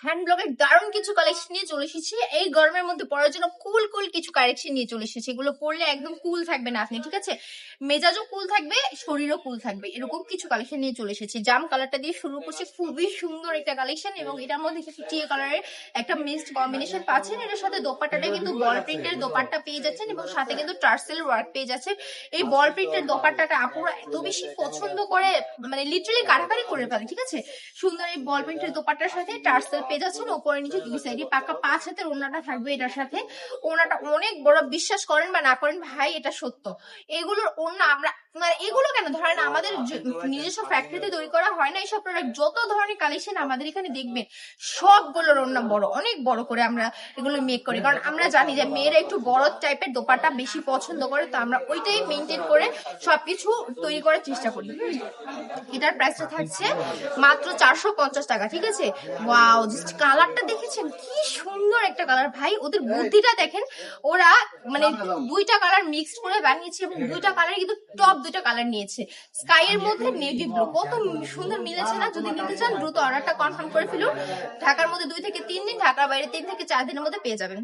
Hand ব্লগের দারুণ কিছু কালেকশন নিয়ে চলে এসেছি। এই গরমের মধ্যে পরার জন্য কুল কুল কিছু কালেকশন নিয়ে চলে এসেছি। এগুলো পরলে একদম কুল থাকবে না আপনি, ঠিক আছে? মেজাজও কুল থাকবে, শরীরও কুল থাকবে, এরকম কিছু কালেকশন নিয়ে চলে এসেছি। জাম কালারটা দিয়ে শুরু করছি, খুবই সুন্দর একটা কালেকশন, এবং এটার মধ্যে কিছু টিয়া কালারের একটা মিক্সড কম্বিনেশন পাচ্ছেন। এটার সাথে দোপাট্টাটা কিন্তু বল প্রিন্টের দোপাট্টা পেয়ে যাচ্ছেন, এবং সাথে কিন্তু টার্সেল ওয়ার্ক পেয়ে যাচ্ছে। এই বল প্রিন্টের দোপাট্টাটা আপুরা এত বেশি পছন্দ করে, মানে লিটারালি কাটাকাটি করে ফেলে, ঠিক আছে? সুন্দর এই বল প্রিন্টের দোপাট্টার সাথে টার্সেল পেয়ে যাচ্ছেন, ওপরে নিচে দুই সাইডে পাকা 5 হাতের ওড়নাটা থাকবে। এটার সাথে ওড়নাটা অনেক বড়, বিশ্বাস করেন বা না করেন ভাই, এটা সত্য। এগুলোর ওড়না আমরা, মানে এগুলো কেন ধরেন আমাদের নিজস্ব ফ্যাক্টরিতে তৈরি করা হয় না এইসব প্রোডাক্ট। যত ধরনের কালেকশন আমাদের এখানে দেখবেন, সবগুলোর ওড়না বড়, অনেক বড় করে আমরা এগুলো মেক করি, কারণ আমরা জানি যে মেয়েরা একটু বড় টাইপের দোপাট্টা বেশি পছন্দ করে, তো আমরা ওইটাই মেনটেন করে সবকিছু তৈরি করার চেষ্টা করি। এটার প্রাইসটা থাকছে মাত্র 450 টাকা, ঠিক আছে? ওয়াও, জাস্ট কালারটা দেখেছেন কি সুন্দর একটা কালার ভাই, ওদের বুদ্ধিটা দেখেন। ওরা মানে দুইটা কালার মিক্সড করে বানিয়েছে, এবং দুইটা কালার কিন্তু টপ দুইটা কালার নিয়েছে। স্কাই এর মধ্যে নেভি ব্লু, কত সুন্দর মিলেছে না? যদি নিতে চান দ্রুত অর্ডারটা কনফার্ম করে ফেলুন। ঢাকার মধ্যে 2 থেকে 3 দিন, ঢাকার বাইরে 3 থেকে 4 দিনের মধ্যে পেয়ে যাবেন।